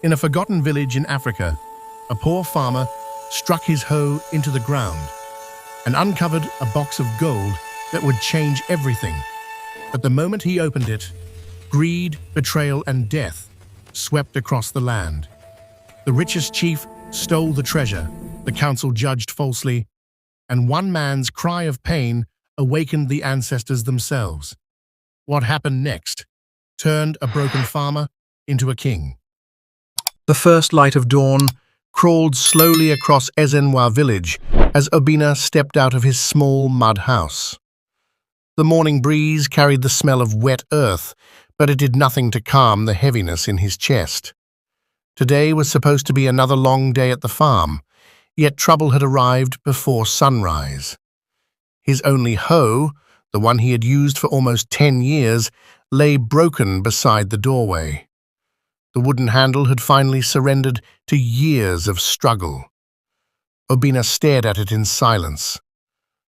In a forgotten village in Africa, a poor farmer struck his hoe into the ground and uncovered a box of gold that would change everything. But the moment he opened it, greed, betrayal, and death swept across the land. The richest chief stole the treasure, the council judged falsely, and one man's cry of pain awakened the ancestors themselves. What happened next turned a broken farmer into a king. The first light of dawn crawled slowly across Ezenwa village as Obina stepped out of his small mud house. The morning breeze carried the smell of wet earth, but it did nothing to calm the heaviness in his chest. Today was supposed to be another long day at the farm, yet trouble had arrived before sunrise. His only hoe, the one he had used for almost 10 years, lay broken beside the doorway. The wooden handle had finally surrendered to years of struggle. Obina stared at it in silence.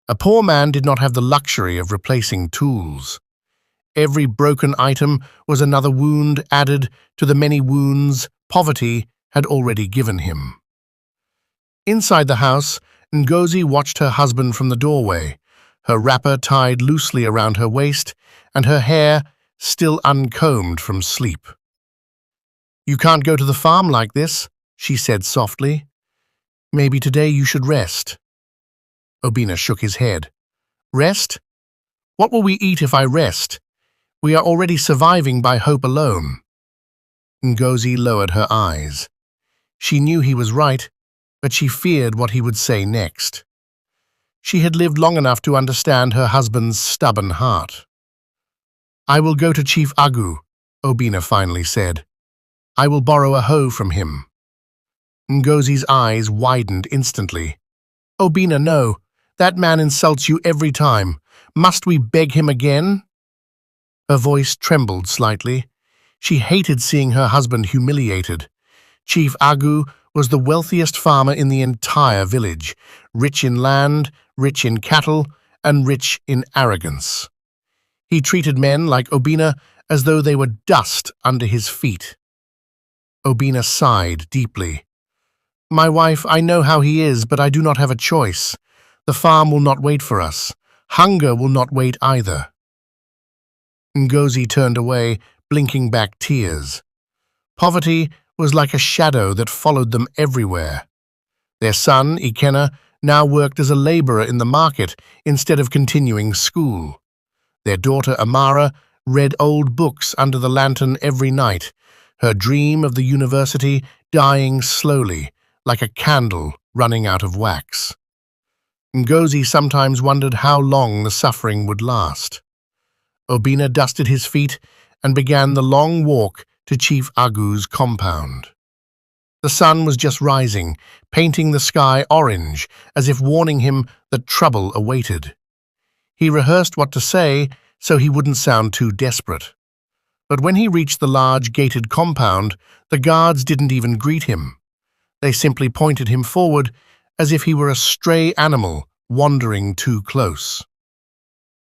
A poor man did not have the luxury of replacing tools. Every broken item was another wound added to the many wounds poverty had already given him. Inside the house, Ngozi watched her husband from the doorway, her wrapper tied loosely around her waist and her hair still uncombed from sleep. "You can't go to the farm like this," she said softly. "Maybe today you should rest." Obina shook his head. "Rest? What will we eat if I rest? We are already surviving by hope alone." Ngozi lowered her eyes. She knew he was right, but she feared what he would say next. She had lived long enough to understand her husband's stubborn heart. "I will go to Chief Agu," Obina finally said. "I will borrow a hoe from him." Ngozi's eyes widened instantly. "Obina, no. That man insults you every time. Must we beg him again?" Her voice trembled slightly. She hated seeing her husband humiliated. Chief Agu was the wealthiest farmer in the entire village, rich in land, rich in cattle, and rich in arrogance. He treated men like Obina as though they were dust under his feet. Obina sighed deeply. "My wife, I know how he is, but I do not have a choice. The farm will not wait for us. Hunger will not wait either." Ngozi turned away, blinking back tears. Poverty was like a shadow that followed them everywhere. Their son, Ikenna, now worked as a laborer in the market instead of continuing school. Their daughter, Amara, read old books under the lantern every night, her dream of the university dying slowly, like a candle running out of wax. Ngozi sometimes wondered how long the suffering would last. Obina dusted his feet and began the long walk to Chief Agu's compound. The sun was just rising, painting the sky orange, as if warning him that trouble awaited. He rehearsed what to say so he wouldn't sound too desperate. But when he reached the large gated compound, the guards didn't even greet him. They simply pointed him forward as if he were a stray animal wandering too close.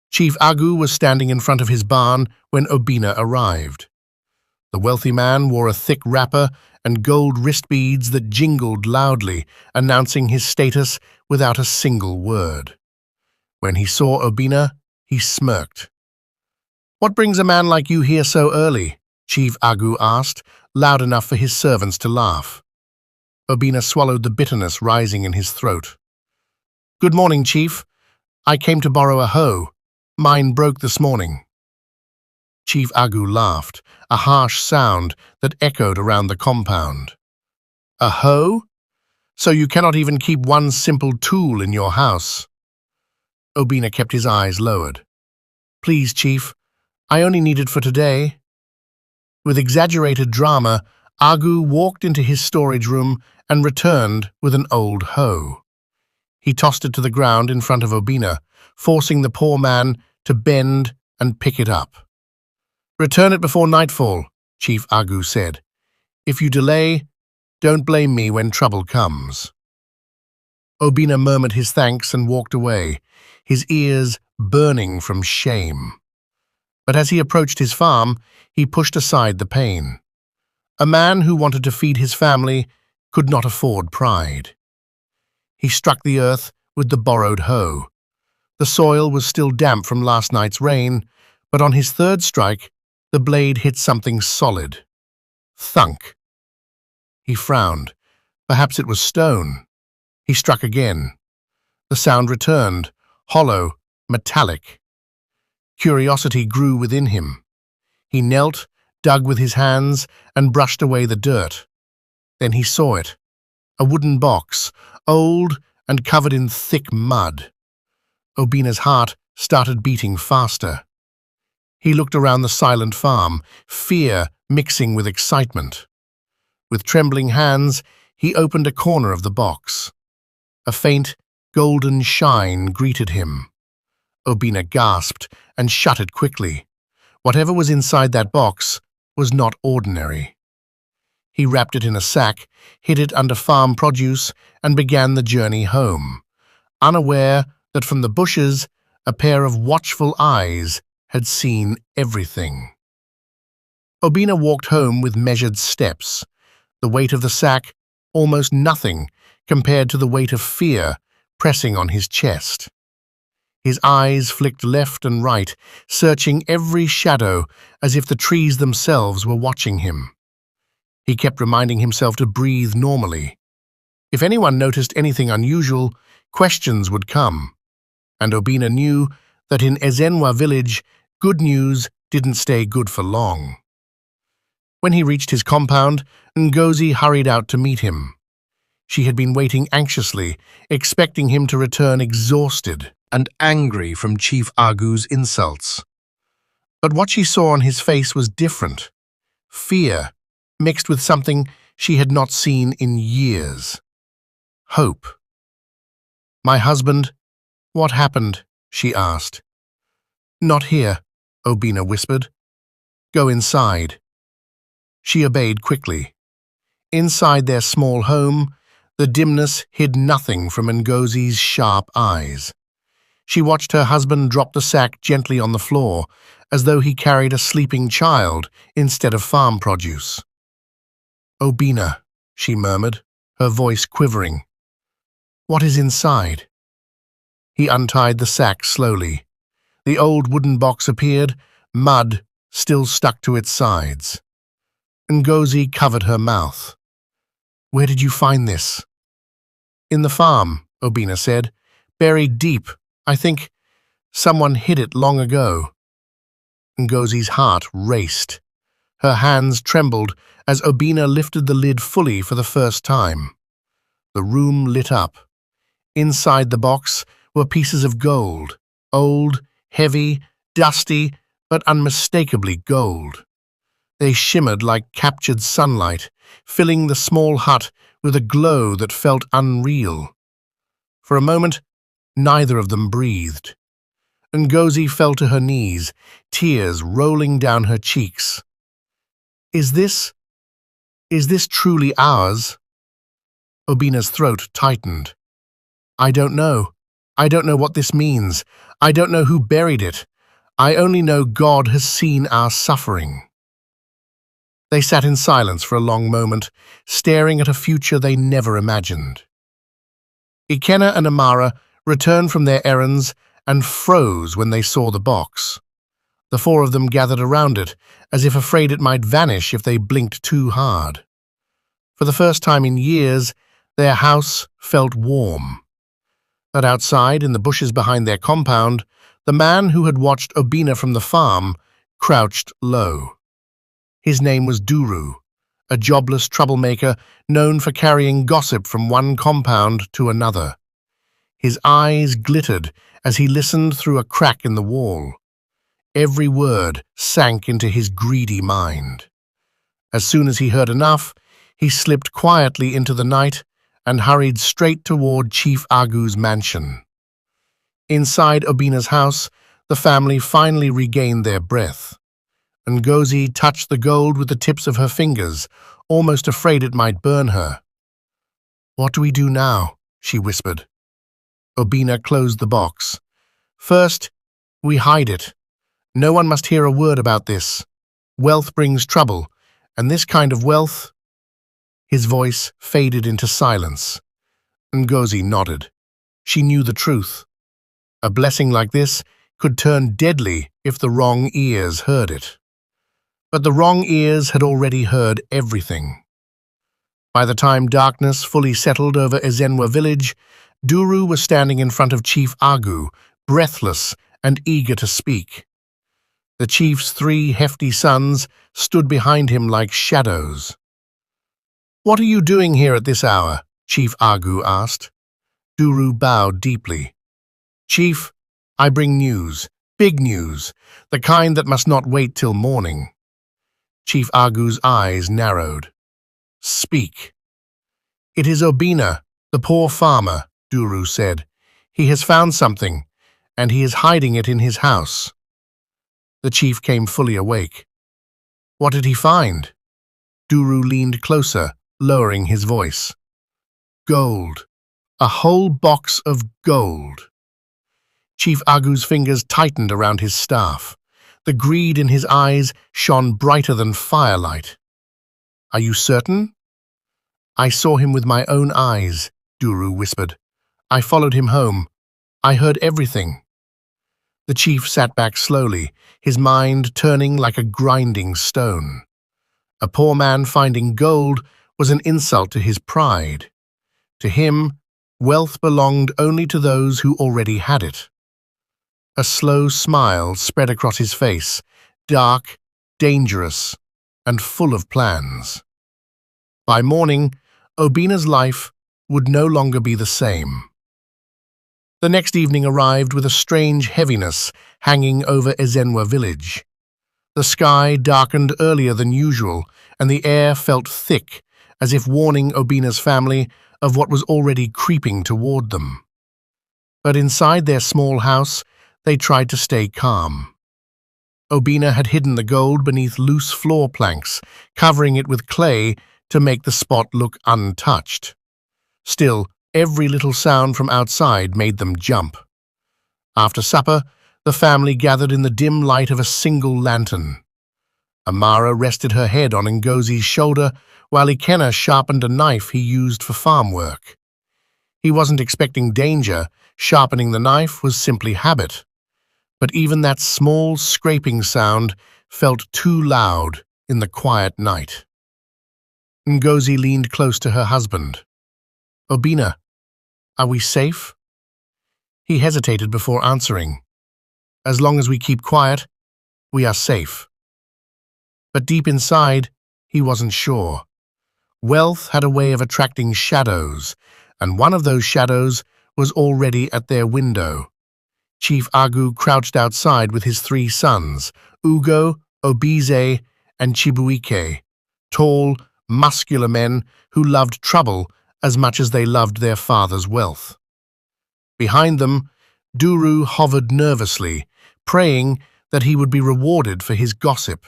Chief Agu was standing in front of his barn when Obina arrived. The wealthy man wore a thick wrapper and gold wrist beads that jingled loudly, announcing his status without a single word. When he saw Obina, he smirked. "What brings a man like you here so early?" Chief Agu asked, loud enough for his servants to laugh. Obina swallowed the bitterness rising in his throat. "Good morning, Chief. I came to borrow a hoe. Mine broke this morning." Chief Agu laughed, a harsh sound that echoed around the compound. "A hoe? So you cannot even keep one simple tool in your house?" Obina kept his eyes lowered. "Please, Chief, I only need it for today." With exaggerated drama, Agu walked into his storage room and returned with an old hoe. He tossed it to the ground in front of Obina, forcing the poor man to bend and pick it up. "Return it before nightfall," Chief Agu said. "If you delay, don't blame me when trouble comes." Obina murmured his thanks and walked away, his ears burning from shame. But as he approached his farm, he pushed aside the pain. A man who wanted to feed his family could not afford pride. He struck the earth with the borrowed hoe. The soil was still damp from last night's rain, but on his third strike, the blade hit something solid. Thunk. He frowned. Perhaps it was stone. He struck again. The sound returned, hollow, metallic. Curiosity grew within him. He knelt, dug with his hands, and brushed away the dirt. Then he saw it. A wooden box, old and covered in thick mud. Obina's heart started beating faster. He looked around the silent farm, fear mixing with excitement. With trembling hands, he opened a corner of the box. A faint, golden shine greeted him. Obina gasped and shut it quickly. Whatever was inside that box was not ordinary. He wrapped it in a sack, hid it under farm produce, and began the journey home, unaware that from the bushes a pair of watchful eyes had seen everything. Obina walked home with measured steps, the weight of the sack almost nothing compared to the weight of fear pressing on his chest. His eyes flicked left and right, searching every shadow as if the trees themselves were watching him. He kept reminding himself to breathe normally. If anyone noticed anything unusual, questions would come. And Obina knew that in Ezenwa village, good news didn't stay good for long. When he reached his compound, Ngozi hurried out to meet him. She had been waiting anxiously, expecting him to return exhausted and angry from Chief Agu's insults. But what she saw on his face was different. Fear, mixed with something she had not seen in years. Hope. "My husband, what happened?" she asked. "Not here," Obina whispered. "Go inside." She obeyed quickly. Inside their small home, the dimness hid nothing from Ngozi's sharp eyes. She watched her husband drop the sack gently on the floor, as though he carried a sleeping child instead of farm produce. "Obina," she murmured, her voice quivering. "What is inside?" He untied the sack slowly. The old wooden box appeared, mud still stuck to its sides. Ngozi covered her mouth. "Where did you find this?" "In the farm," Obina said. "Buried deep. I think someone hid it long ago." Ngozi's heart raced. Her hands trembled as Obina lifted the lid fully for the first time. The room lit up. Inside the box were pieces of gold, old, heavy, dusty, but unmistakably gold. They shimmered like captured sunlight, filling the small hut with a glow that felt unreal. For a moment, neither of them breathed. Ngozi fell to her knees, tears rolling down her cheeks. Is this truly ours?" Obina's throat tightened. "I don't know. I don't know what this means. I don't know who buried it. I only know God has seen our suffering." They sat in silence for a long moment, staring at a future they never imagined. Ikenna and Amara returned from their errands and froze when they saw the box. The four of them gathered around it, as if afraid it might vanish if they blinked too hard. For the first time in years, their house felt warm. But outside, in the bushes behind their compound, the man who had watched Obina from the farm crouched low. His name was Duru, a jobless troublemaker known for carrying gossip from one compound to another. His eyes glittered as he listened through a crack in the wall. Every word sank into his greedy mind. As soon as he heard enough, he slipped quietly into the night and hurried straight toward Chief Agu's mansion. Inside Obina's house, the family finally regained their breath. Ngozi touched the gold with the tips of her fingers, almost afraid it might burn her. "What do we do now?" she whispered. Obina closed the box. "First, we hide it. No one must hear a word about this. Wealth brings trouble, And this kind of wealth? His voice faded into silence. Ngozi nodded. She knew the truth. A blessing like this could turn deadly if the wrong ears heard it. But the wrong ears had already heard everything. By the time darkness fully settled over Ezenwa village, Duru was standing in front of Chief Agu, breathless and eager to speak. The chief's 3 hefty sons stood behind him like shadows. "What are you doing here at this hour?" Chief Agu asked. Duru bowed deeply. "Chief, I bring news, big news, the kind that must not wait till morning." Chief Agu's eyes narrowed. "Speak." "It is Obina, the poor farmer," Duru said. "He has found something, and he is hiding it in his house." The chief came fully awake. "What did he find?" Duru leaned closer, lowering his voice. "Gold. A whole box of gold." Chief Agu's fingers tightened around his staff. The greed in his eyes shone brighter than firelight. "Are you certain?" "I saw him with my own eyes," Duru whispered. "I followed him home. I heard everything." The chief sat back slowly, his mind turning like a grinding stone. A poor man finding gold was an insult to his pride. To him, wealth belonged only to those who already had it. A slow smile spread across his face, dark, dangerous, and full of plans. By morning, Obina's life would no longer be the same. The next evening arrived with a strange heaviness hanging over Ezenwa village. The sky darkened earlier than usual, and the air felt thick, as if warning Obina's family of what was already creeping toward them. But inside their small house, they tried to stay calm. Obina had hidden the gold beneath loose floor planks, covering it with clay to make the spot look untouched. Still, every little sound from outside made them jump. After supper, the family gathered in the dim light of a single lantern. Amara rested her head on Ngozi's shoulder, while Ikenna sharpened a knife he used for farm work. He wasn't expecting danger. Sharpening the knife was simply habit. But even that small scraping sound felt too loud in the quiet night. Ngozi leaned close to her husband. "Obina, are we safe?" He hesitated before answering. "As long as we keep quiet, we are safe." But deep inside, he wasn't sure. Wealth had a way of attracting shadows, and one of those shadows was already at their window. Chief Agu crouched outside with his 3 sons, Ugo, Obize, and Chibuike, tall, muscular men who loved trouble as much as they loved their father's wealth. Behind them, Duru hovered nervously, praying that he would be rewarded for his gossip.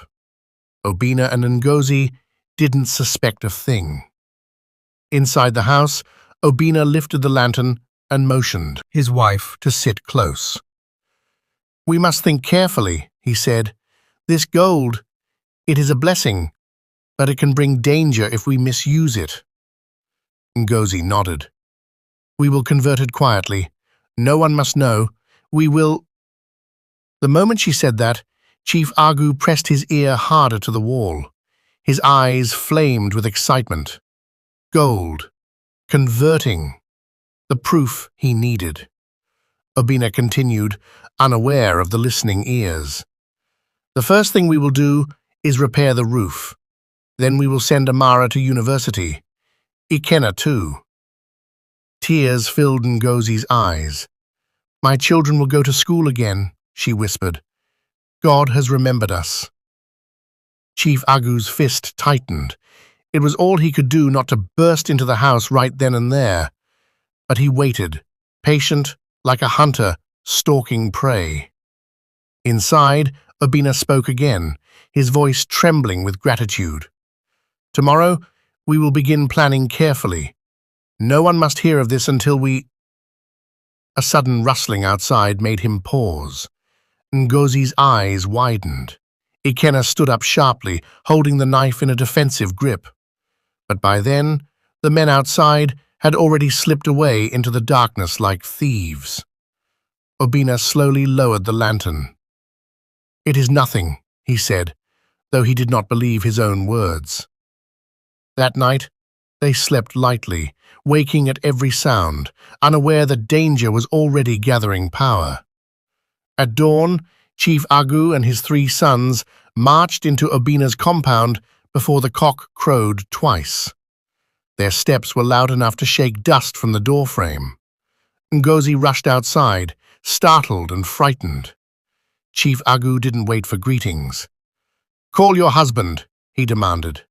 Obina and Ngozi didn't suspect a thing. Inside the house, Obina lifted the lantern and motioned his wife to sit close. "We must think carefully," he said. "This gold, it is a blessing, but it can bring danger if we misuse it." Ngozi nodded. "We will convert it quietly. No one must know. We will—" The moment she said that, Chief Agu pressed his ear harder to the wall. His eyes flamed with excitement. Gold. Converting. The proof he needed. Obina continued, unaware of the listening ears. "The first thing we will do is repair the roof. Then we will send Amara to university. Ikenna too." Tears filled Ngozi's eyes. "My children will go to school again," she whispered. "God has remembered us." Chief Agu's fist tightened. It was all he could do not to burst into the house right then and there. But he waited, patient like a hunter stalking prey. Inside, Obina spoke again, his voice trembling with gratitude. "Tomorrow, we will begin planning carefully. No one must hear of this until we—" A sudden rustling outside made him pause. Ngozi's eyes widened. Ikenna stood up sharply, holding the knife in a defensive grip. But by then, the men outside had already slipped away into the darkness like thieves. Obina slowly lowered the lantern. "It is nothing," he said, though he did not believe his own words. That night, they slept lightly, waking at every sound, unaware that danger was already gathering power. At dawn, Chief Agu and his 3 sons marched into Obina's compound before the cock crowed twice. Their steps were loud enough to shake dust from the doorframe. Ngozi rushed outside, startled and frightened. Chief Agu didn't wait for greetings. "Call your husband," he demanded.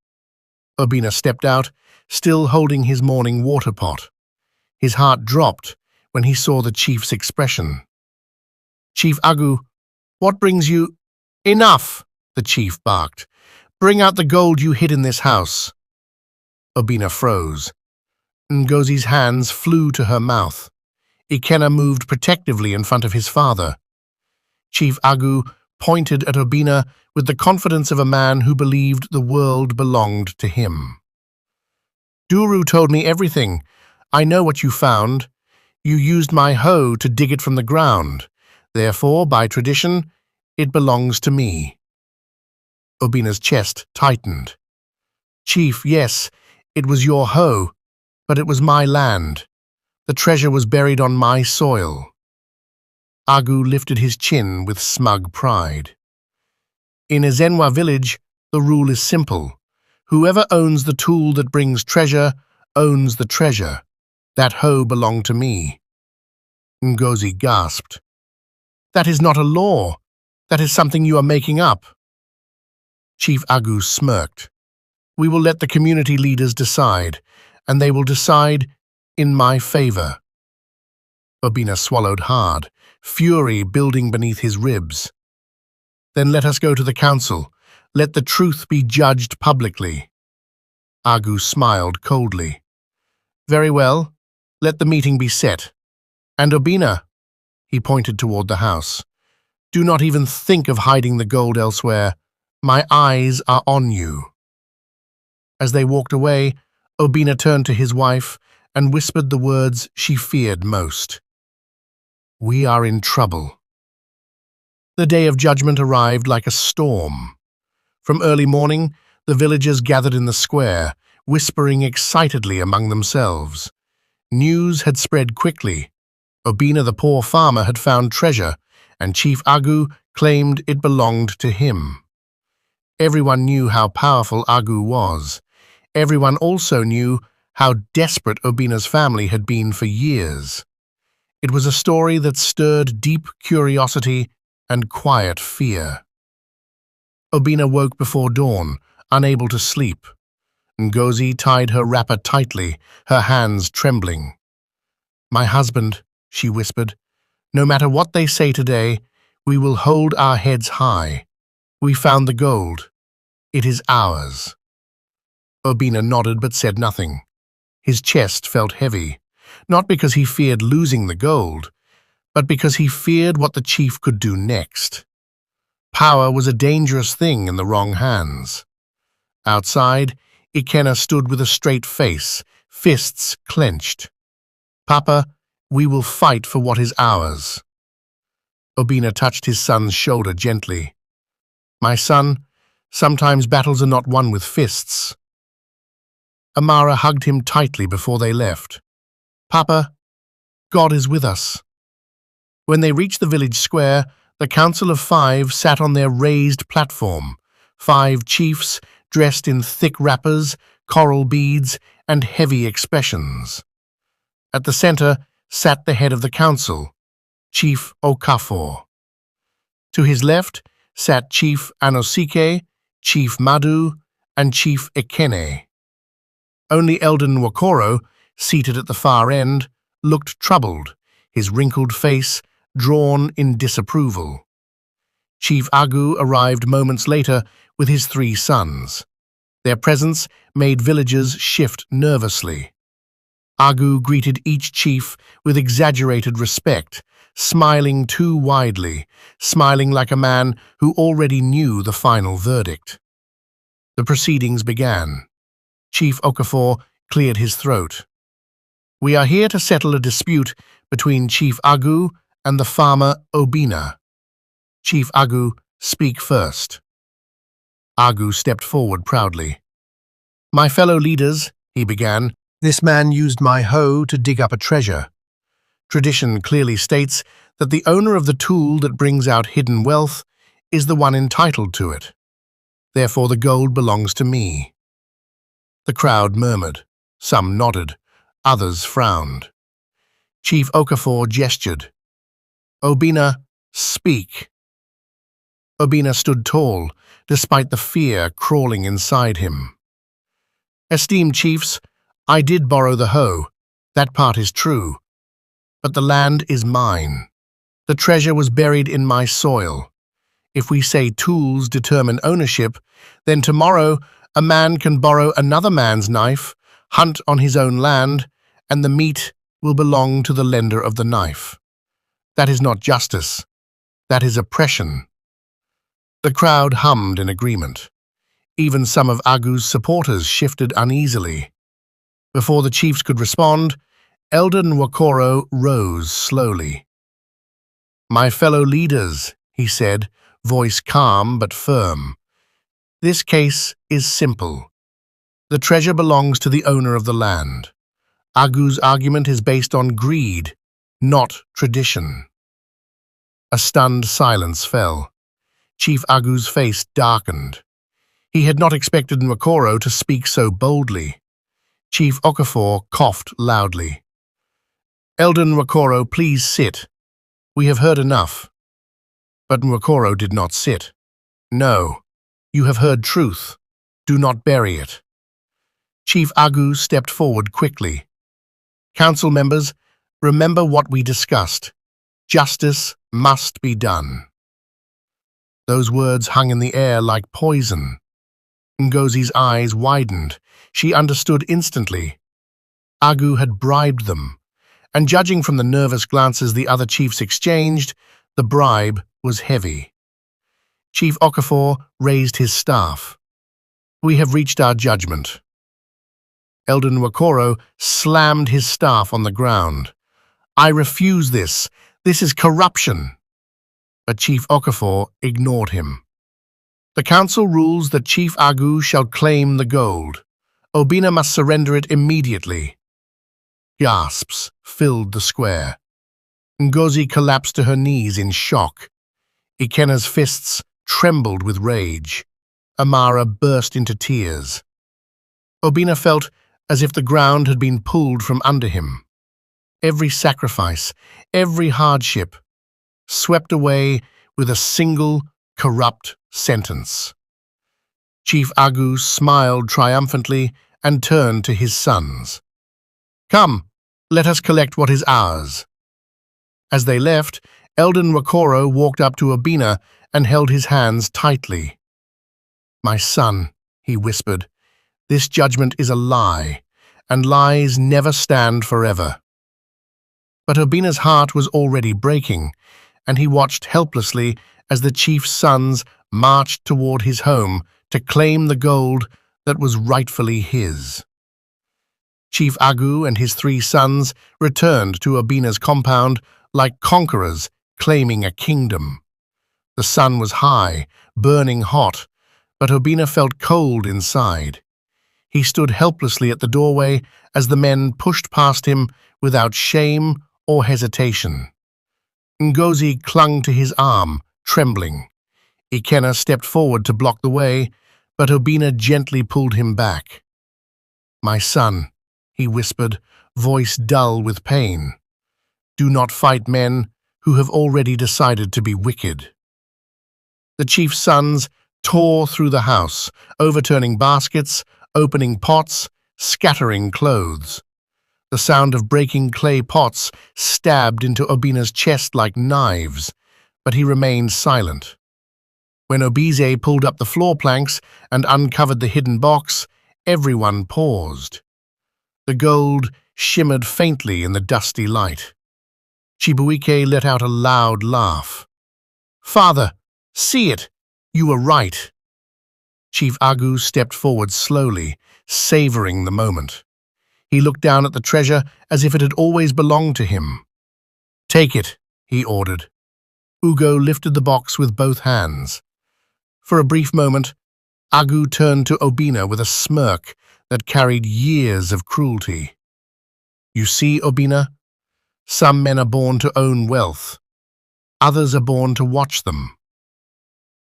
Obina stepped out, still holding his morning water pot. His heart dropped when he saw the chief's expression. "Chief Agu, what brings you—" "Enough!" the chief barked. "Bring out the gold you hid in this house." Obina froze. Ngozi's hands flew to her mouth. Ikenna moved protectively in front of his father. Chief Agu pointed at Obina with the confidence of a man who believed the world belonged to him. "Duru told me everything. I know what you found. You used my hoe to dig it from the ground. Therefore, by tradition, it belongs to me." Obina's chest tightened. "Chief, yes, it was your hoe, but it was my land. The treasure was buried on my soil." Agu lifted his chin with smug pride. "In Ezenwa village, the rule is simple. Whoever owns the tool that brings treasure owns the treasure. That hoe belonged to me." Ngozi gasped. "That is not a law. That is something you are making up." Chief Agu smirked. "We will let the community leaders decide, and they will decide in my favor." Obina swallowed hard, fury building beneath his ribs. "Then let us go to the council. Let the truth be judged publicly." Agu smiled coldly. "Very well. Let the meeting be set. And Obina," he pointed toward the house, "do not even think of hiding the gold elsewhere. My eyes are on you." As they walked away, Obina turned to his wife and whispered the words she feared most. "We are in trouble." The day of judgment arrived like a storm. From early morning, the villagers gathered in the square, whispering excitedly among themselves. News had spread quickly. Obina, the poor farmer, had found treasure, and Chief Agu claimed it belonged to him. Everyone knew how powerful Agu was. Everyone also knew how desperate Obina's family had been for years. It was a story that stirred deep curiosity and quiet fear. Obina woke before dawn, unable to sleep. Ngozi tied her wrapper tightly, her hands trembling. "My husband," she whispered, "no matter what they say today, we will hold our heads high. We found the gold. It is ours." Obina nodded but said nothing. His chest felt heavy, not because he feared losing the gold, but because he feared what the chief could do next. Power was a dangerous thing in the wrong hands. Outside, Ikenna stood with a straight face, fists clenched. "Papa, we will fight for what is ours." Obina touched his son's shoulder gently. "My son, sometimes battles are not won with fists." Amara hugged him tightly before they left. "Papa, God is with us." When they reached the village square, the Council of Five sat on their raised platform, 5 chiefs dressed in thick wrappers, coral beads, and heavy expressions. At the center sat the head of the council, Chief Okafor. To his left sat Chief Anosike, Chief Madu, and Chief Ekene. Only Elder Nwokoro, seated at the far end, looked troubled, his wrinkled face drawn in disapproval. Chief Agu arrived moments later with his 3 sons. Their presence made villagers shift nervously. Agu greeted each chief with exaggerated respect, smiling too widely, smiling like a man who already knew the final verdict. The proceedings began. Chief Okafor cleared his throat. "We are here to settle a dispute between Chief Agu and the farmer Obina. Chief Agu, speak first." Agu stepped forward proudly. "My fellow leaders," he began, "this man used my hoe to dig up a treasure. Tradition clearly states that the owner of the tool that brings out hidden wealth is the one entitled to it. Therefore the gold belongs to me." The crowd murmured. Some nodded. Others frowned. Chief Okafor gestured. "Obina, speak." Obina stood tall, despite the fear crawling inside him. "Esteemed chiefs, I did borrow the hoe. That part is true. But the land is mine. The treasure was buried in my soil. If we say tools determine ownership, then tomorrow a man can borrow another man's knife, hunt on his own land, and the meat will belong to the lender of the knife. That is not justice. That is oppression." The crowd hummed in agreement. Even some of Agu's supporters shifted uneasily. Before the chiefs could respond, Elder Nwokoro rose slowly. "My fellow leaders," he said, voice calm but firm. "This case is simple. The treasure belongs to the owner of the land. Agu's argument is based on greed, not tradition." A stunned silence fell. Chief Agu's face darkened. He had not expected Nwokoro to speak so boldly. Chief Okafor coughed loudly. "Elder Nwokoro, please sit. We have heard enough." But Nwokoro did not sit. "No, you have heard truth. Do not bury it." Chief Agu stepped forward quickly. "Council members, remember what we discussed. Justice must be done." Those words hung in the air like poison. Ngozi's eyes widened. She understood instantly. Agu had bribed them, and judging from the nervous glances the other chiefs exchanged, the bribe was heavy. Chief Okafor raised his staff. "We have reached our judgment." Elder Nwokoro slammed his staff on the ground. "I refuse this. This is corruption." But Chief Okafor ignored him. "The council rules that Chief Agu shall claim the gold. Obina must surrender it immediately." Gasps filled the square. Ngozi collapsed to her knees in shock. Ikena's fists trembled with rage. Amara burst into tears. Obina felt as if the ground had been pulled from under him. Every sacrifice, every hardship, swept away with a single corrupt sentence. Chief Agu smiled triumphantly and turned to his sons. "Come, let us collect what is ours." As they left, Elder Nwokoro walked up to Obina and held his hands tightly. "My son," he whispered, "this judgment is a lie, and lies never stand forever." But Obina's heart was already breaking, and he watched helplessly as the chief's sons marched toward his home to claim the gold that was rightfully his. Chief Agu and his 3 sons returned to Obina's compound like conquerors claiming a kingdom. The sun was high, burning hot, but Obina felt cold inside. He stood helplessly at the doorway as the men pushed past him without shame or hesitation. Ngozi clung to his arm, trembling. Ikena stepped forward to block the way, but Obina gently pulled him back. "My son," he whispered, voice dull with pain, "do not fight men who have already decided to be wicked." The chief's sons tore through the house, overturning baskets, opening pots, scattering clothes. The sound of breaking clay pots stabbed into Obina's chest like knives, but he remained silent. When Obize pulled up the floor planks and uncovered the hidden box, everyone paused. The gold shimmered faintly in the dusty light. Chibuike let out a loud laugh. "Father, see it! You were right." Chief Agu stepped forward slowly, savoring the moment. He looked down at the treasure as if it had always belonged to him. "Take it," he ordered. Ugo lifted the box with both hands. For a brief moment, Agu turned to Obina with a smirk that carried years of cruelty. "You see, Obina, some men are born to own wealth. Others are born to watch them."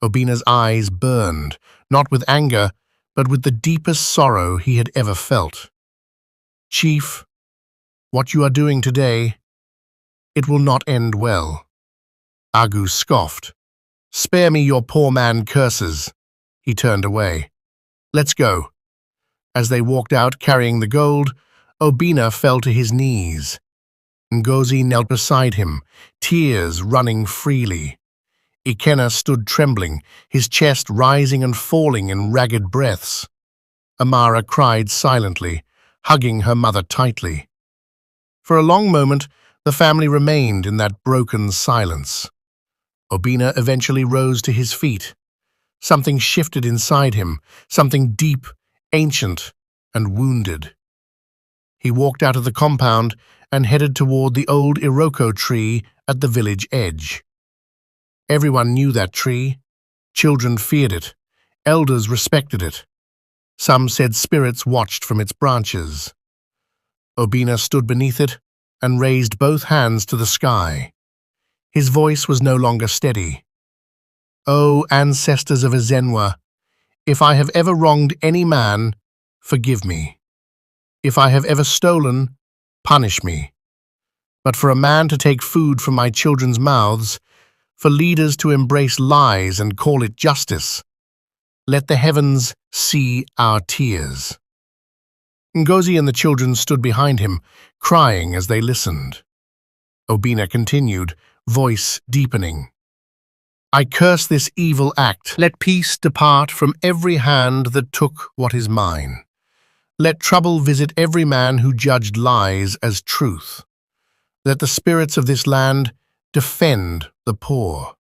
Obina's eyes burned, not with anger, but with the deepest sorrow he had ever felt. "Chief, what you are doing today, it will not end well." Agu scoffed. "Spare me your poor man curses." He turned away. "Let's go." As they walked out carrying the gold, Obina fell to his knees. Ngozi knelt beside him, tears running freely. Ikenna stood trembling, his chest rising and falling in ragged breaths. Amara cried silently, hugging her mother tightly. For a long moment, the family remained in that broken silence. Obina eventually rose to his feet. Something shifted inside him, something deep, ancient, and wounded. He walked out of the compound and headed toward the old Iroko tree at the village edge. Everyone knew that tree. Children feared it. Elders respected it. Some said spirits watched from its branches. Obina stood beneath it and raised both hands to the sky. His voice was no longer steady. "O ancestors of Ezenwa, if I have ever wronged any man, forgive me. If I have ever stolen, punish me. But for a man to take food from my children's mouths, for leaders to embrace lies and call it justice, let the heavens see our tears." Ngozi and the children stood behind him, crying as they listened. Obina continued, voice deepening. "I curse this evil act. Let peace depart from every hand that took what is mine. Let trouble visit every man who judged lies as truth. Let the spirits of this land defend the poor."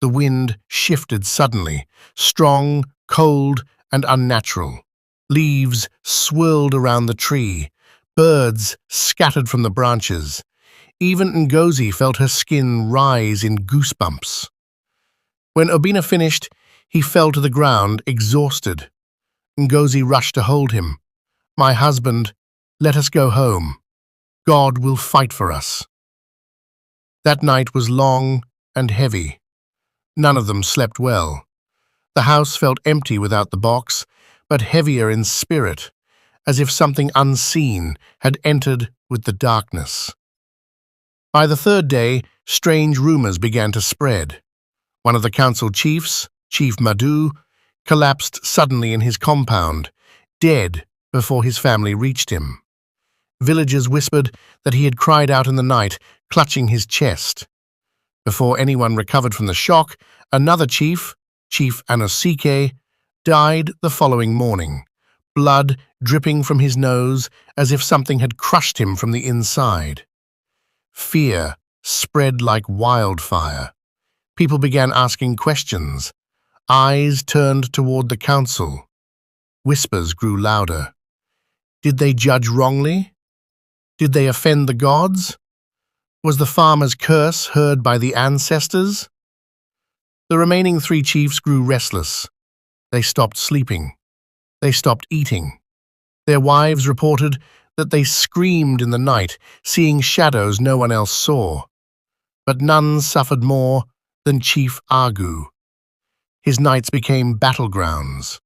The wind shifted suddenly, strong, cold, and unnatural. Leaves swirled around the tree. Birds scattered from the branches. Even Ngozi felt her skin rise in goosebumps. When Obina finished, he fell to the ground, exhausted. Ngozi rushed to hold him. "My husband, let us go home. God will fight for us." That night was long and heavy. None of them slept well. The house felt empty without the box, but heavier in spirit, as if something unseen had entered with the darkness. By the third day, strange rumors began to spread. One of the council chiefs, Chief Madu, collapsed suddenly in his compound, dead before his family reached him. Villagers whispered that he had cried out in the night, clutching his chest. Before anyone recovered from the shock, another chief, Chief Anosike, died the following morning, blood dripping from his nose as if something had crushed him from the inside. Fear spread like wildfire. People began asking questions. Eyes turned toward the council. Whispers grew louder. Did they judge wrongly? Did they offend the gods? Was the farmer's curse heard by the ancestors? The remaining 3 chiefs grew restless. They stopped sleeping. They stopped eating. Their wives reported that they screamed in the night, seeing shadows no one else saw. But none suffered more than Chief Agu. His nights became battlegrounds.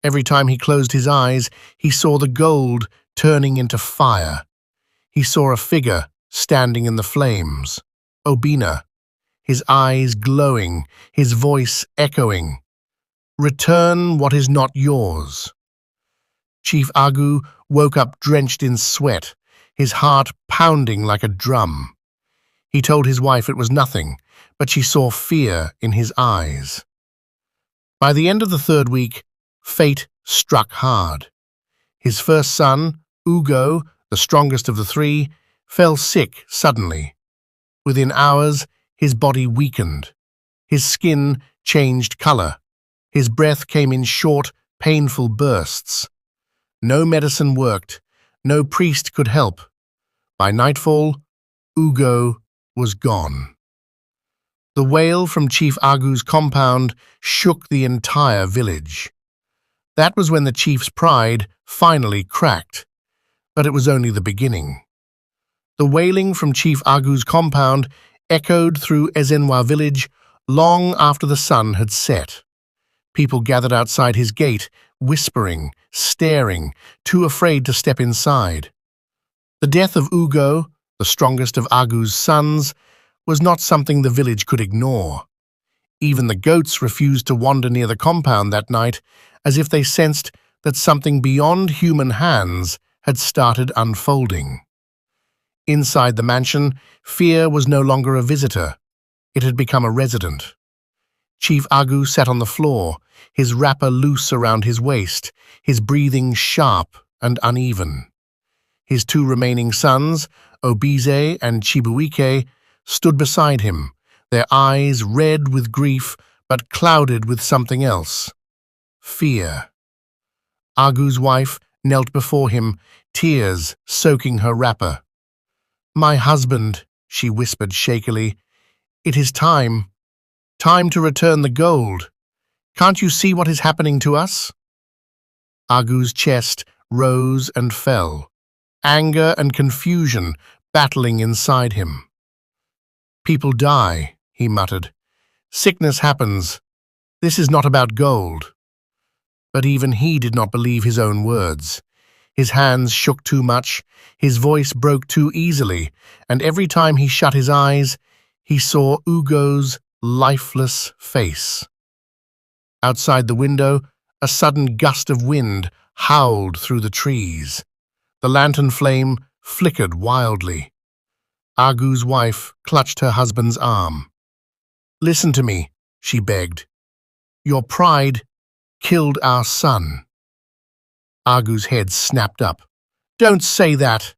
Every time he closed his eyes, he saw the gold turning into fire. He saw a figure standing in the flames, Obina, his eyes glowing, his voice echoing, "Return what is not yours." Chief Agu woke up drenched in sweat, his heart pounding like a drum. He told his wife it was nothing, but she saw fear in his eyes. By the end of the 3rd week, fate struck hard. His first son, Ugo, the strongest of the three, fell sick suddenly. Within hours, his body weakened. His skin changed color. His breath came in short, painful bursts. No medicine worked. No priest could help. By nightfall, Ugo was gone. The wail from Chief Agu's compound shook the entire village. That was when the chief's pride finally cracked, but it was only the beginning. The wailing from Chief Agu's compound echoed through Ezenwa village long after the sun had set. People gathered outside his gate, whispering, staring, too afraid to step inside. The death of Ugo, the strongest of Agu's sons, was not something the village could ignore. Even the goats refused to wander near the compound that night, as if they sensed that something beyond human hands had started unfolding. Inside the mansion, fear was no longer a visitor. It had become a resident. Chief Agu sat on the floor, his wrapper loose around his waist, his breathing sharp and uneven. His two remaining sons, Obize and Chibuike, stood beside him, their eyes red with grief but clouded with something else. Fear. Agu's wife knelt before him, tears soaking her wrapper. "My husband," she whispered shakily, "it is time. Time to return the gold. Can't you see what is happening to us?" Agu's chest rose and fell, anger and confusion battling inside him. "People die," he muttered. "Sickness happens. This is not about gold." But even he did not believe his own words. His hands shook too much, his voice broke too easily, and every time he shut his eyes, he saw Ugo's lifeless face. Outside the window, a sudden gust of wind howled through the trees. The lantern flame flickered wildly. Agu's wife clutched her husband's arm. "Listen to me," she begged. "Your pride killed our son." Agu's head snapped up. "Don't say that."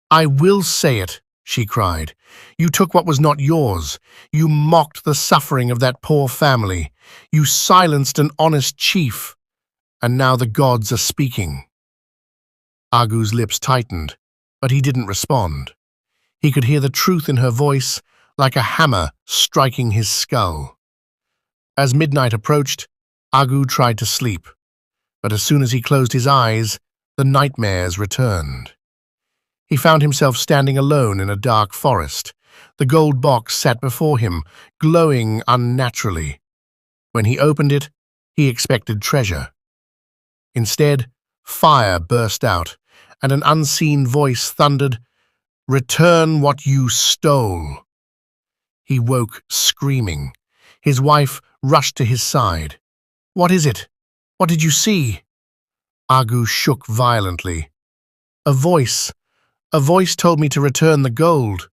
"I will say it," she cried. "You took what was not yours. You mocked the suffering of that poor family. You silenced an honest chief. And now the gods are speaking." Agu's lips tightened, but he didn't respond. He could hear the truth in her voice, like a hammer striking his skull. As midnight approached, Agu tried to sleep, but as soon as he closed his eyes, the nightmares returned. He found himself standing alone in a dark forest. The gold box sat before him, glowing unnaturally. When he opened it, he expected treasure. Instead, fire burst out, and an unseen voice thundered, "Return what you stole." He woke screaming. His wife rushed to his side. "What is it? What did you see?" Agu shook violently. A voice told me to return the gold."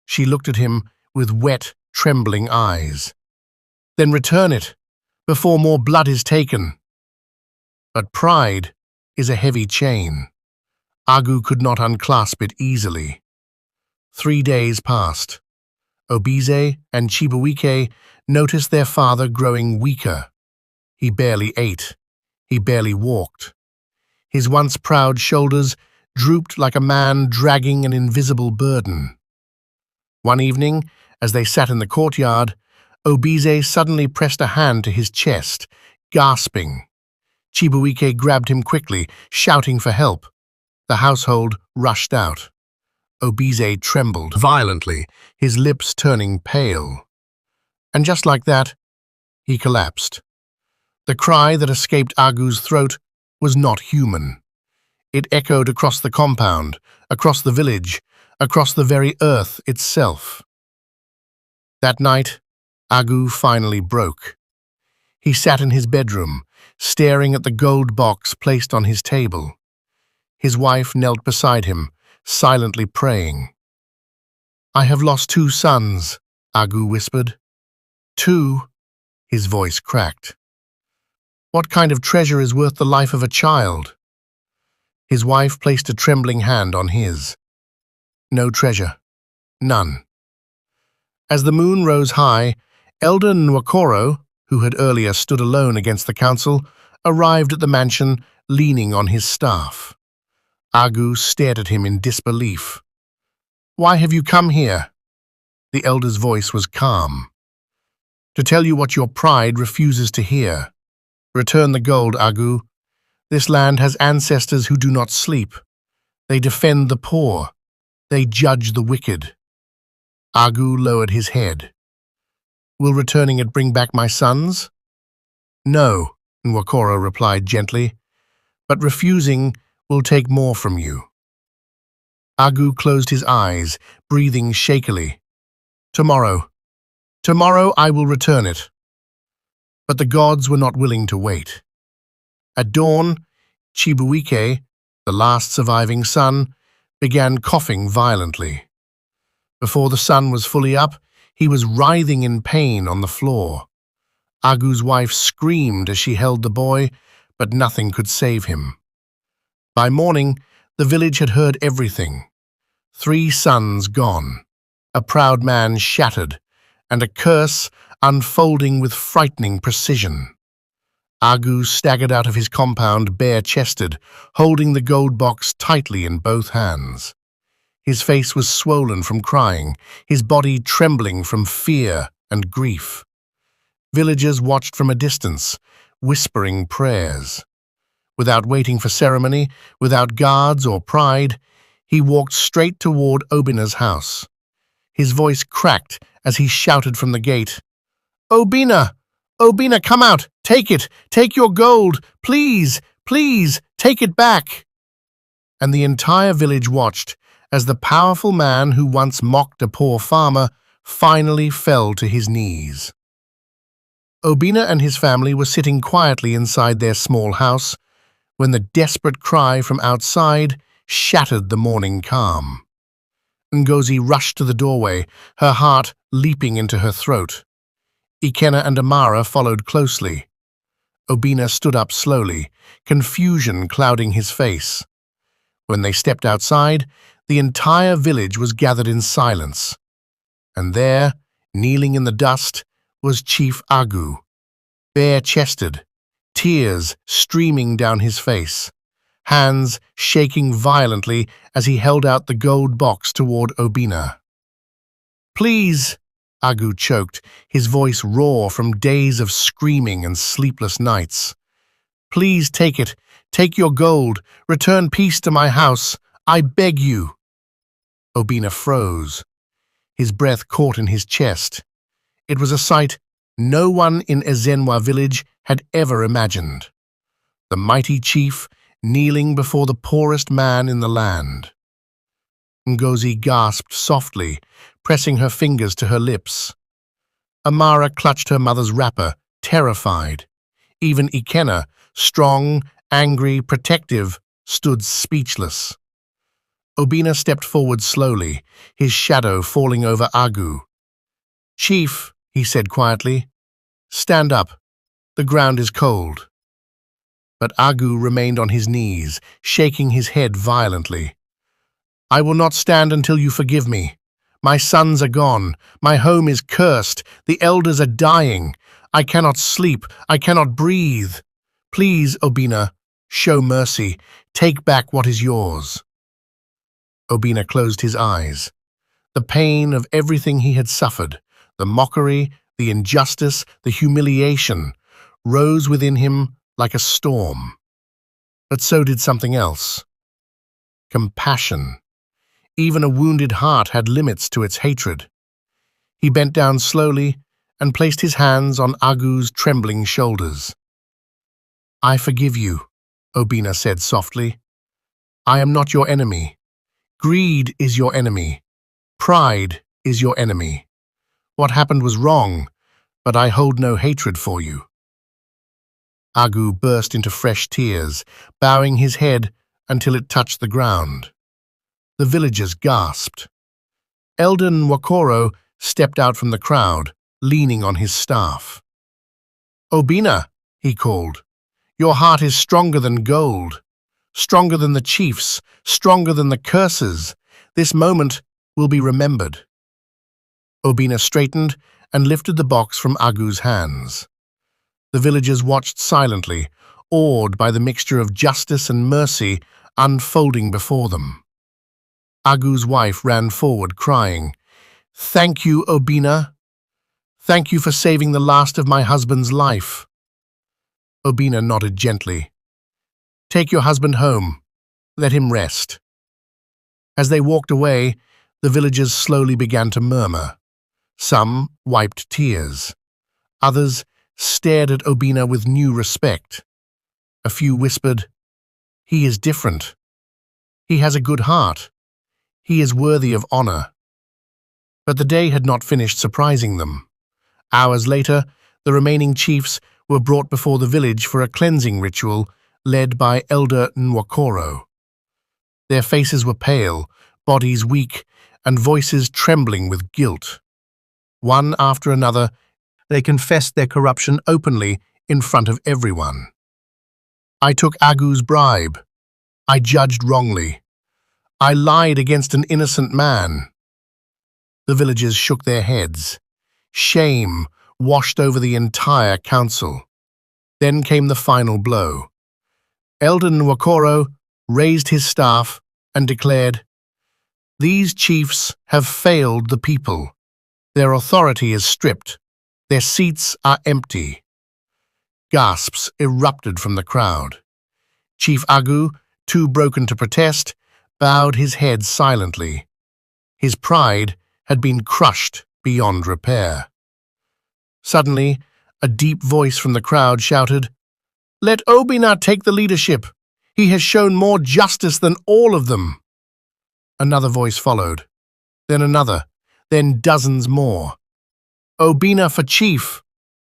She looked at him with wet, trembling eyes. "Then return it, before more blood is taken." But pride is a heavy chain. Agu could not unclasp it easily. 3 days passed. Obize and Chibuike noticed their father growing weaker. He barely ate. He barely walked. His once proud shoulders drooped like a man dragging an invisible burden. One evening, as they sat in the courtyard, Obize suddenly pressed a hand to his chest, gasping. Chibuike grabbed him quickly, shouting for help. The household rushed out. Obize trembled violently, his lips turning pale. And just like that, he collapsed. The cry that escaped Agu's throat was not human. It echoed across the compound, across the village, across the very earth itself. That night, Agu finally broke. He sat in his bedroom, staring at the gold box placed on his table. His wife knelt beside him, silently praying. "I have lost 2 sons," Agu whispered. "2?" His voice cracked. "What kind of treasure is worth the life of a child?" His wife placed a trembling hand on his. No treasure. None. As the moon rose high, Elder Nwokoro, who had earlier stood alone against the council, arrived at the mansion leaning on his staff. Agu stared at him in disbelief. "Why have you come here?" The elder's voice was calm. "To tell you what your pride refuses to hear. Return the gold, Agu. This land has ancestors who do not sleep. They defend the poor. They judge the wicked." Agu lowered his head. "Will returning it bring back my sons?" "No," Nwokoro replied gently, "but refusing will take more from you." Agu closed his eyes, breathing shakily. Tomorrow I will return it." But the gods were not willing to wait. At dawn, Chibuike, the last surviving son, began coughing violently. Before the sun was fully up, he was writhing in pain on the floor. Agu's wife screamed as she held the boy, but nothing could save him. By morning, the village had heard everything. 3 sons gone, a proud man shattered, and a curse unfolding with frightening precision. Agu staggered out of his compound bare-chested, holding the gold box tightly in both hands. His face was swollen from crying, his body trembling from fear and grief. Villagers watched from a distance, whispering prayers. Without waiting for ceremony, without guards or pride, he walked straight toward Obina's house. His voice cracked as he shouted from the gate, "Obina! Obina, come out! Take it! Take your gold! Please! Please! Take it back!" And the entire village watched as the powerful man who once mocked a poor farmer finally fell to his knees. Obina and his family were sitting quietly inside their small house when the desperate cry from outside shattered the morning calm. Ngozi rushed to the doorway, her heart leaping into her throat. Ikenna and Amara followed closely. Obina stood up slowly, confusion clouding his face. When they stepped outside, the entire village was gathered in silence. And there, kneeling in the dust, was Chief Agu, bare-chested, tears streaming down his face, hands shaking violently as he held out the gold box toward Obina. "Please," Agu choked, his voice raw from days of screaming and sleepless nights. "Please take it. Take your gold. Return peace to my house. I beg you." Obina froze. His breath caught in his chest. It was a sight no one in Ezenwa village had ever imagined. The mighty chief kneeling before the poorest man in the land. Ngozi gasped softly, pressing her fingers to her lips. Amara clutched her mother's wrapper, terrified. Even Ikenna, strong, angry, protective, stood speechless. Obina stepped forward slowly, his shadow falling over Agu. "Chief," he said quietly, "stand up. The ground is cold." But Agu remained on his knees, shaking his head violently. "I will not stand until you forgive me. My sons are gone. My home is cursed. The elders are dying. I cannot sleep. I cannot breathe. Please, Obina, show mercy. Take back what is yours." Obina closed his eyes. The pain of everything he had suffered, the mockery, the injustice, the humiliation, rose within him like a storm. But so did something else. Compassion. Even a wounded heart had limits to its hatred. He bent down slowly and placed his hands on Agu's trembling shoulders. "I forgive you," Obina said softly. "I am not your enemy. Greed is your enemy. Pride is your enemy. What happened was wrong, but I hold no hatred for you." Agu burst into fresh tears, bowing his head until it touched the ground. The villagers gasped. Elder Nwokoro stepped out from the crowd, leaning on his staff. "Obina," he called, "your heart is stronger than gold. stronger than the chiefs, stronger than the curses. This moment will be remembered. Obina straightened and lifted the box from Agu's hands. The villagers watched silently, awed by the mixture of justice and mercy unfolding before them. Agu's wife ran forward, crying, "Thank you, Obina. Thank you for saving the last of my husband's life." Obina nodded gently. "Take your husband home. Let him rest." As they walked away, the villagers slowly began to murmur. Some wiped tears. Others stared at Obina with new respect. A few whispered, "He is different. He has a good heart. He is worthy of honor." But the day had not finished surprising them. Hours later, the remaining chiefs were brought before the village for a cleansing ritual led by Elder Nwokoro. Their faces were pale, bodies weak, and voices trembling with guilt. One after another, they confessed their corruption openly in front of everyone. "I took Agu's bribe. I judged wrongly. I lied against an innocent man." The villagers shook their heads. Shame washed over the entire council. Then came the final blow. Elder Nwokoro raised his staff and declared, "These chiefs have failed the people. Their authority is stripped. Their seats are empty." Gasps erupted from the crowd. Chief Agu, too broken to protest, bowed his head silently. His pride had been crushed beyond repair. Suddenly, a deep voice from the crowd shouted, "Let Obina take the leadership. He has shown more justice than all of them." Another voice followed, then another, then dozens more. "Obina for chief.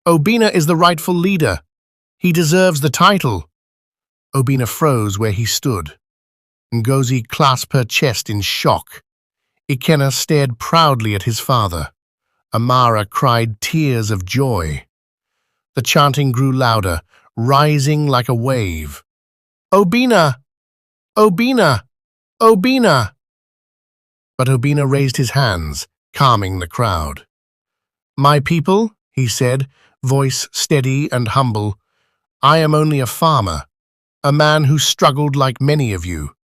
Obina is the rightful leader. He deserves the title." Obina froze where he stood. Ngozi clasped her chest in shock. Ikenna stared proudly at his father. Amara cried tears of joy. The chanting grew louder, rising like a wave. "Obina! Obina! Obina!" But Obina raised his hands, calming the crowd. "My people," he said, voice steady and humble, "I am only a farmer, a man who struggled like many of you.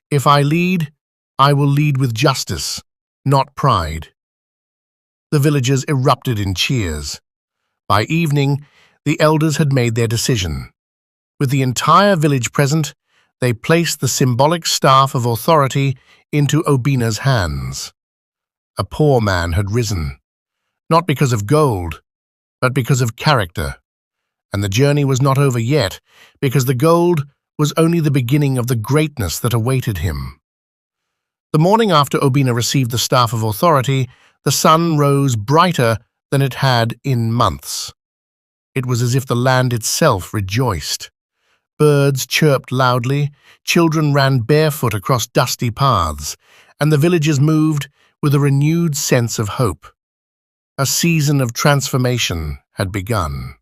If I lead, I will lead with justice, not pride." The villagers erupted in cheers. By evening, the elders had made their decision. With the entire village present, they placed the symbolic staff of authority into Obina's hands. A poor man had risen, not because of gold, but because of character. And the journey was not over yet, because the gold was only the beginning of the greatness that awaited him. The morning after Obina received the staff of authority, the sun rose brighter than it had in months. It was as if the land itself rejoiced. Birds chirped loudly, children ran barefoot across dusty paths, and the villagers moved with a renewed sense of hope. A season of transformation had begun.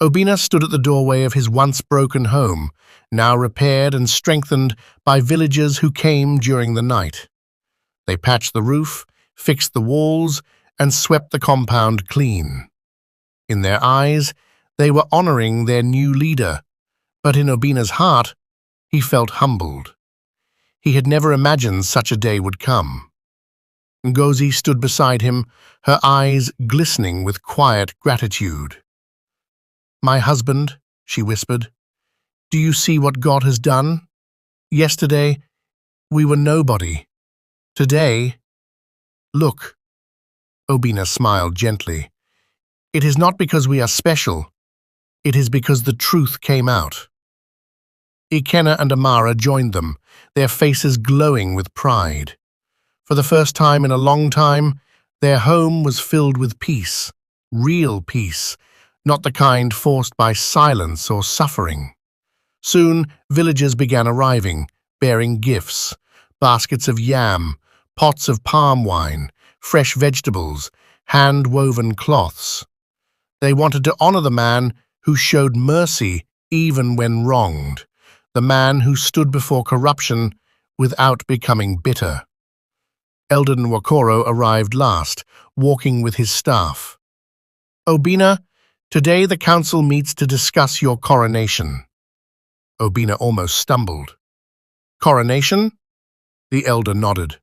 Obina stood at the doorway of his once broken home, now repaired and strengthened by villagers who came during the night. They patched the roof, fixed the walls, and swept the compound clean. In their eyes, they were honoring their new leader, but in Obina's heart, he felt humbled. He had never imagined such a day would come. Ngozi stood beside him, her eyes glistening with quiet gratitude. "My husband," she whispered, "do you see what God has done? Yesterday, we were nobody. Today, look." Obina smiled gently. "It is not because we are special. It is because the truth came out." Ikenna and Amara joined them, their faces glowing with pride. For the first time in a long time, their home was filled with peace, real peace, not the kind forced by silence or suffering. Soon, villagers began arriving, bearing gifts, baskets of yam, pots of palm wine, fresh vegetables, hand-woven cloths. They wanted to honor the man who showed mercy even when wronged, the man who stood before corruption without becoming bitter. Elder Nwokoro arrived last, walking with his staff. "Obina, today the council meets to discuss your coronation." Obina almost stumbled. "Coronation?" The elder nodded.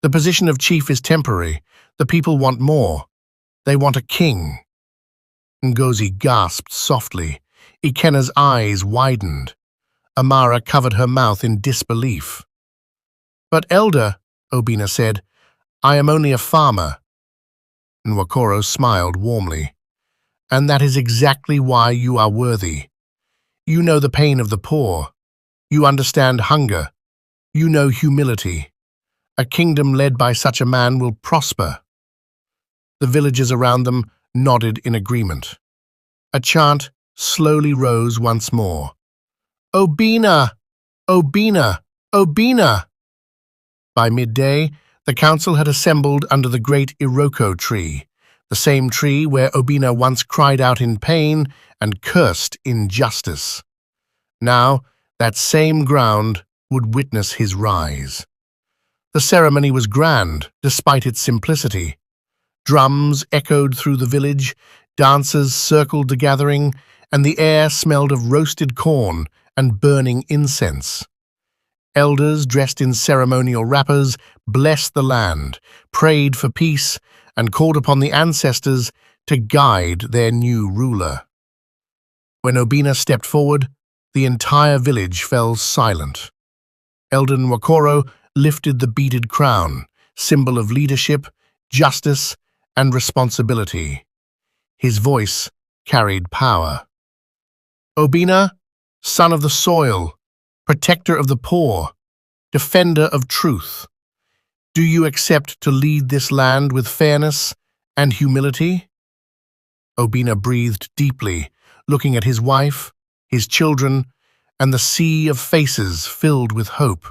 "The position of chief is temporary. The people want more. They want a king." Ngozi gasped softly. Ikena's eyes widened. Amara covered her mouth in disbelief. "But elder," Obina said, "I am only a farmer." Nwokoro smiled warmly. "And that is exactly why you are worthy. You know the pain of the poor. You understand hunger. You know humility. A kingdom led by such a man will prosper." The villagers around them nodded in agreement. A chant slowly rose once more. "Obina! Obina! Obina!" By midday, the council had assembled under the great Iroko tree, the same tree where Obina once cried out in pain and cursed injustice. Now, that same ground would witness his rise. The ceremony was grand, despite its simplicity. Drums echoed through the village, dancers circled the gathering, and the air smelled of roasted corn and burning incense. Elders dressed in ceremonial wrappers blessed the land, prayed for peace, and called upon the ancestors to guide their new ruler. When Obina stepped forward, the entire village fell silent. Elder Nwokoro lifted the beaded crown, symbol of leadership, justice, and responsibility. His voice carried power. "Obina, son of the soil, protector of the poor, defender of truth, do you accept to lead this land with fairness and humility?" Obina breathed deeply, looking at his wife, his children, and the sea of faces filled with hope.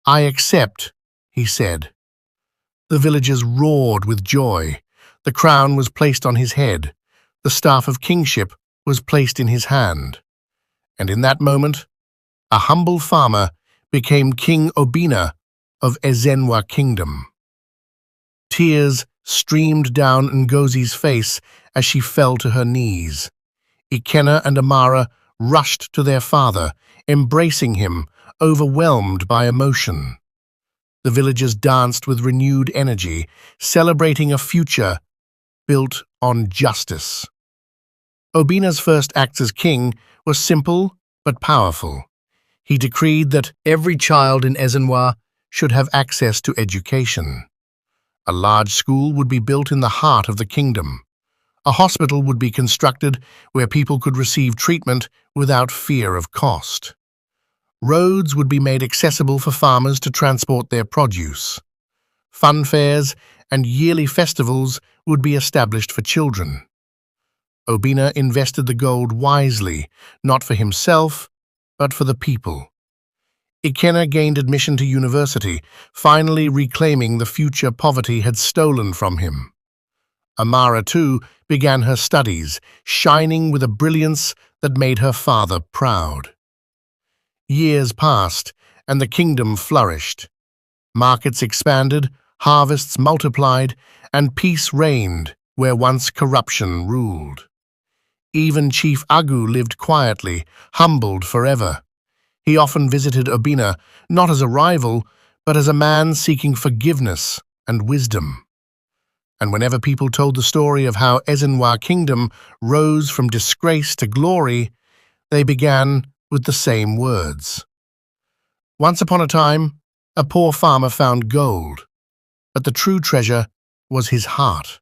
"I accept," he said. The villagers roared with joy. The crown was placed on his head. The staff of kingship was placed in his hand. And in that moment, a humble farmer became King Obina of Ezenwa Kingdom. Tears streamed down Ngozi's face as she fell to her knees. Ikena and Amara rushed to their father, embracing him, overwhelmed by emotion. The villagers danced with renewed energy, celebrating a future built on justice. Obina's first act as king was simple but powerful. He decreed that every child in Ezenwa should have access to education. A large school would be built in the heart of the kingdom. A hospital would be constructed where people could receive treatment without fear of cost. Roads would be made accessible for farmers to transport their produce. Fun fairs and yearly festivals would be established for children. Obina invested the gold wisely, not for himself, but for the people. Ikena gained admission to university, finally reclaiming the future poverty had stolen from him. Amara, too, began her studies, shining with a brilliance that made her father proud. Years passed, and the kingdom flourished. Markets expanded, harvests multiplied, and peace reigned where once corruption ruled. Even Chief Agu lived quietly, humbled forever. He often visited Obina, not as a rival, but as a man seeking forgiveness and wisdom. And whenever people told the story of how Ezenwa Kingdom rose from disgrace to glory, they began with the same words. Once upon a time, a poor farmer found gold, but the true treasure was his heart.